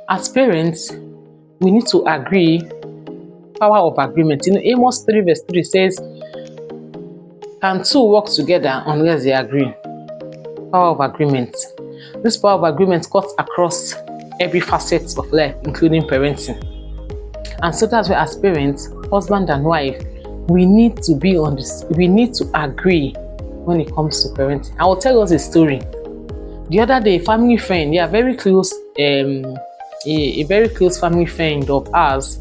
as parents, we need to agree. Power of agreement. Amos 3 verse 3 says, can two work together unless they agree? Power of agreement. This power of agreement cuts across every facet of life, including parenting. And so that's why as parents, husband and wife, we need to be on this. We need to agree when it comes to parenting. I will tell us a story. The other day, a family friend, a very close family friend of ours.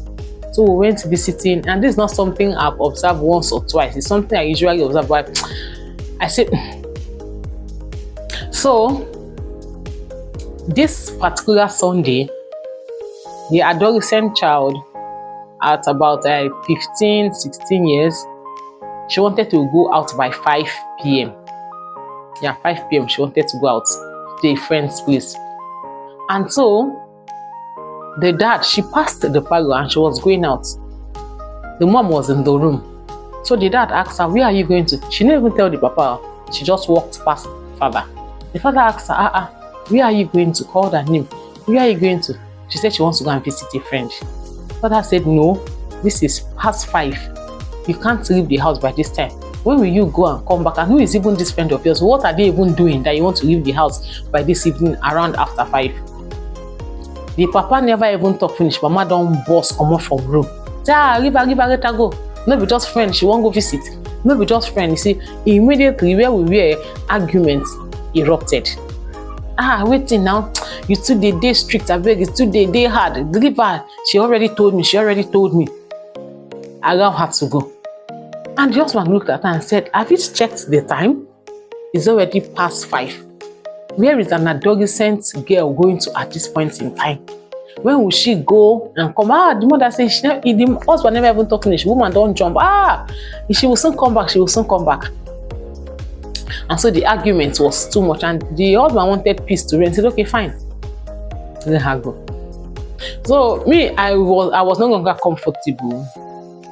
So we went visiting, and this is not something I've observed once or twice. It's something I usually observe, but I said, so this particular Sunday, the adolescent child at about 15, 16 years, she wanted to go out by 5 p.m. Yeah, 5 p.m. she wanted to go out to a friend's place. And so the dad, she passed the parlor and she was going out. The mom was in the room. So the dad asked her, where are you going to? She didn't even tell the papa. She just walked past father. The father asked her, where are you going to? Call her name. Where are you going to? She said she wants to go and visit a friend. Father said, no, this is past 5. You can't leave the house by this time. When will you go and come back? And who is even this friend of yours? What are they even doing that you want to leave the house by this evening around after 5? The papa never even talk finish. Mama don't boss come out from room. Say, leave her, let her go. No be just friend, she won't go visit. No be just friend. You see, immediately where we were, arguments erupted. Waiting now. You two day strict, I beg. You two day hard. Leave her. She already told me. Allow her to go. And the husband looked at her and said, have you checked the time? It's already past 5. Where is an adolescent girl going to at this point in time? When will she go and come? The mother says, the husband never even talking. The woman don't jump. She will soon come back. And so the argument was too much. And the husband wanted peace to reign. He said, okay, fine. Let her go. So me, I was no longer comfortable.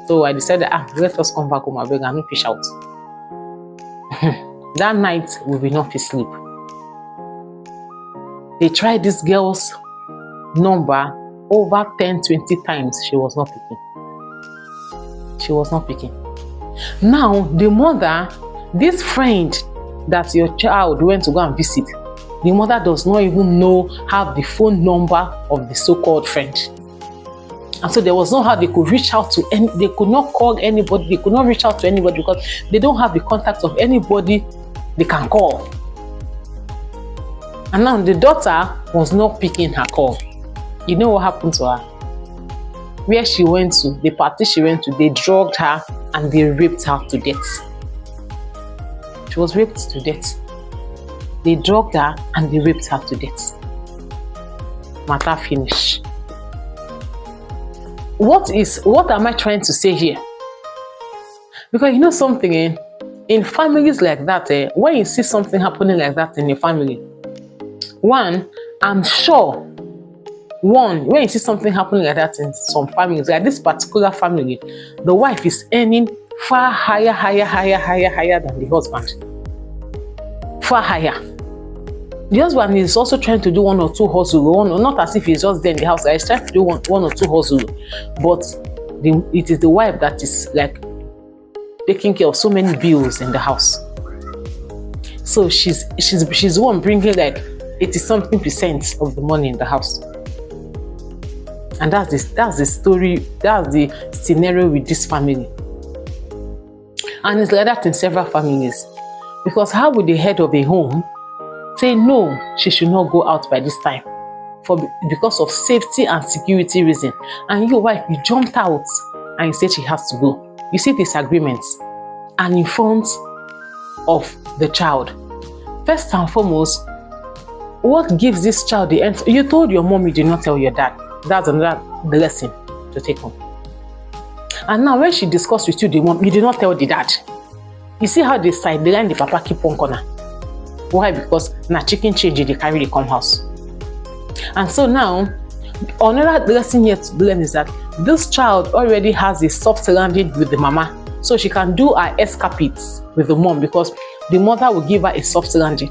So I decided, let us come back home. I beg, I no fish out. That night, we will not sleep. They tried this girl's number over 10-20 times. She was not picking. Now, the mother, this friend that your child went to go and visit, the mother does not even have the phone number of the so-called friend. And so there was no how they could reach out to they could not call anybody, they could not reach out to anybody because they don't have the contact of anybody they can call. And now the daughter was not picking her call. You know what happened to her? Where she went to, the party she went to, they drugged her and they raped her to death. She was raped to death. They drugged her and they raped her to death. Matter finish. What am I trying to say here? Because you know something, in families like that, when you see something happening like that in a family, when you see something happening like that in some families, like this particular family, the wife is earning far higher than the husband. Far higher. The husband is also trying to do 1 or 2 hustles, not as if he's just there in the house. He's trying to do 1 or 2 hustles, but it is the wife that is like taking care of so many bills in the house. So she's the one bringing like 80-something% of the money in the house. And that's the story, that's the scenario with this family. And it's like that in several families. Because how would the head of a home say no, she should not go out by this time because of safety and security reason, and your wife, you jumped out and you said she has to go? You see disagreements, and in front of the child. First and foremost, what gives this child the answer? You told your mom, you did not tell your dad. That's another lesson to take home. And now when she discussed with you the mom, you did not tell the dad. You see how they sideline the papa keep on corner. Why? Because na chicken change they carry the come house. And so now, another lesson here to learn is that this child already has a soft landing with the mama. So she can do her escapades with the mom because the mother will give her a soft landing.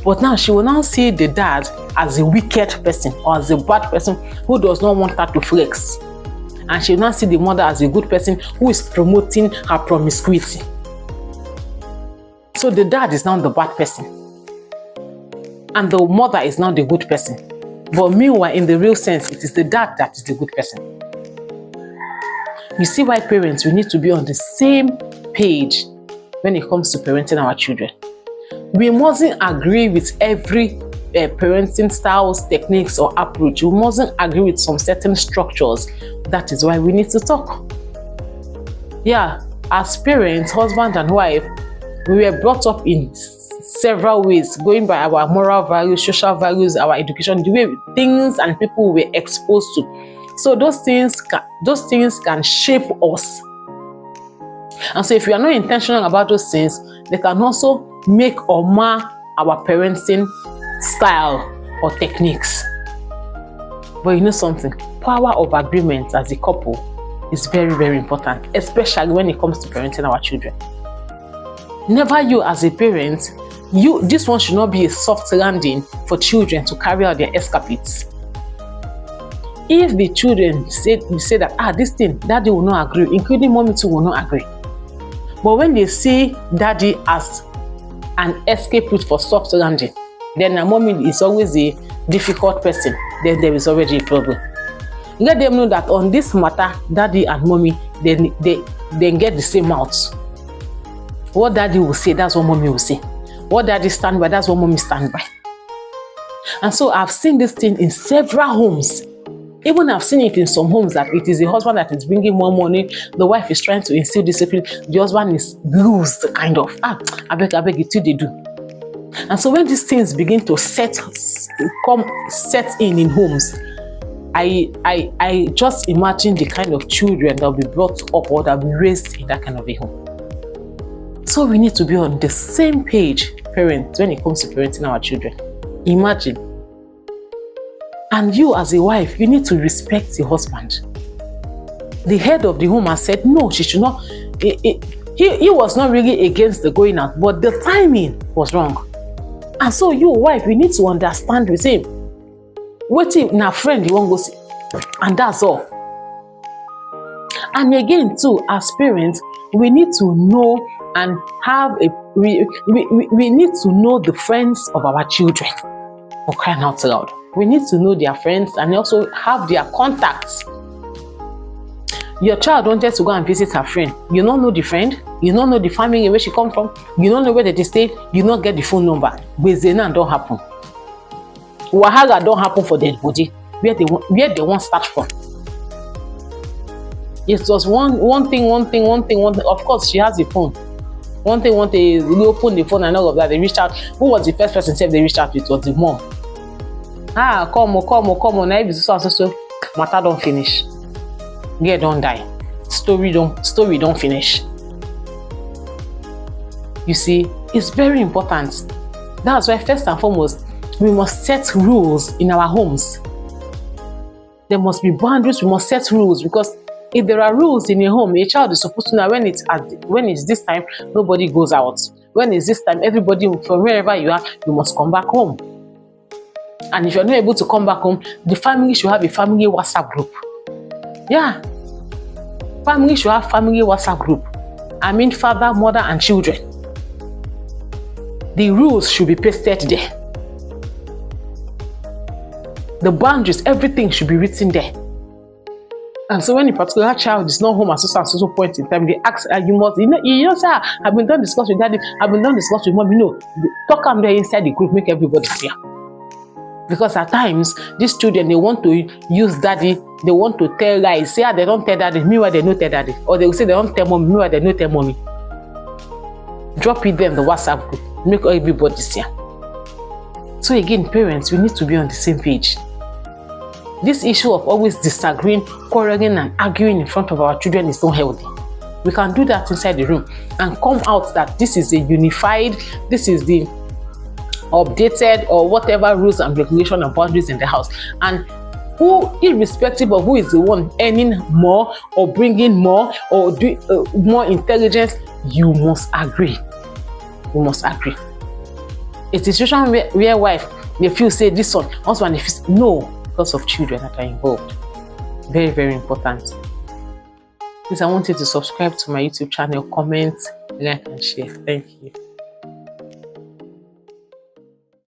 But now she will now see the dad as a wicked person or as a bad person who does not want her to flex. And she will now see the mother as a good person who is promoting her promiscuity. So the dad is now the bad person. And the mother is now the good person. But meanwhile, in the real sense, it is the dad that is the good person. You see why parents, we need to be on the same page when it comes to parenting our children. We mustn't agree with every parenting styles, techniques, or approach. We mustn't agree with some certain structures. That is why we need to talk. Yeah, as parents, husband and wife, we were brought up in several ways, going by our moral values, social values, our education, the way things and people we were exposed to. So those things can shape us. And so if you are not intentional about those things, they can also make or mar our parenting style or techniques. But you know something? Power of agreement as a couple is very, very important, especially when it comes to parenting our children. Never you as a parent, this one should not be a soft landing for children to carry out their escapades. If the children say that, this thing, daddy will not agree, including mommy too will not agree. But when they see daddy as an escape route for soft landing, then a mommy is always a difficult person, then there is already a problem. Let them know that on this matter, daddy and mommy, they get the same mouth. What daddy will say, that's what mommy will say. What daddy stand by, that's what mommy stand by. And so I've seen this thing in several homes. Even I've seen it in some homes that it is the husband that is bringing more money. The wife is trying to instill discipline. The husband is loose, kind of. I beg it too, they do. And so when these things begin to set in homes, I just imagine the kind of children that will be brought up or that will be raised in that kind of a home. So we need to be on the same page, parents, when it comes to parenting our children. Imagine. And you as a wife, you need to respect your husband. The head of the home has said, no, she should not. He was not really against the going out, but the timing was wrong. And so you, wife, you need to understand with him. Wait till na friend you won't go see. And that's all. And again, too, as parents, we need to know and have we need to know the friends of our children. For crying out loud. We need to know their friends and also have their contacts. Your child wanted to go and visit her friend. You don't know the friend. You don't know the family where she come from. You don't know where they stay. You don't get the phone number. Bezena don't happen. Wahala don't happen for their body. Where they won't start from. It's just one thing. Of course, she has a phone. One thing, they open the phone and all of that. They reached out. Who was the first person they reached out to? It was the mom. Come on. Now so matter don't finish. Girl don't die. Story don't finish. You see, it's very important. That's why first and foremost, we must set rules in our homes. There must be boundaries. We must set rules, because if there are rules in a home, a child is supposed to know when it's this time, nobody goes out. When it's this time, everybody from wherever you are, you must come back home. And if you're not able to come back home, the family should have a family WhatsApp group. Yeah. Family should have family WhatsApp group. I mean, father, mother, and children. The rules should be pasted there. The boundaries, everything should be written there. And so when a particular child is not home at so point in time, they ask, you must, sir, I've been done discuss with daddy, I've been done discuss with mommy. No, talk them there inside the group, make everybody see. Because at times, these children, they want to use daddy, they want to tell lies. Say they don't tell daddy, meanwhile they don't tell daddy. Or they will say they don't tell mommy, meanwhile they don't tell mommy. Drop it there in the WhatsApp group, make everybody see. So again, parents, we need to be on the same page. This issue of always disagreeing, quarreling, and arguing in front of our children is not healthy. We can do that inside the room and come out that this is a unified, this is the updated or whatever rules and regulations and boundaries in the house. And who, irrespective of who is the one earning more or bringing more or doing more intelligence, you must agree. You must agree. It's a situation where wife may feel say this one, husband may feel no, because of children that are involved. Very, very important. Please, I want you to subscribe to my YouTube channel, comment, like, and share. Thank you.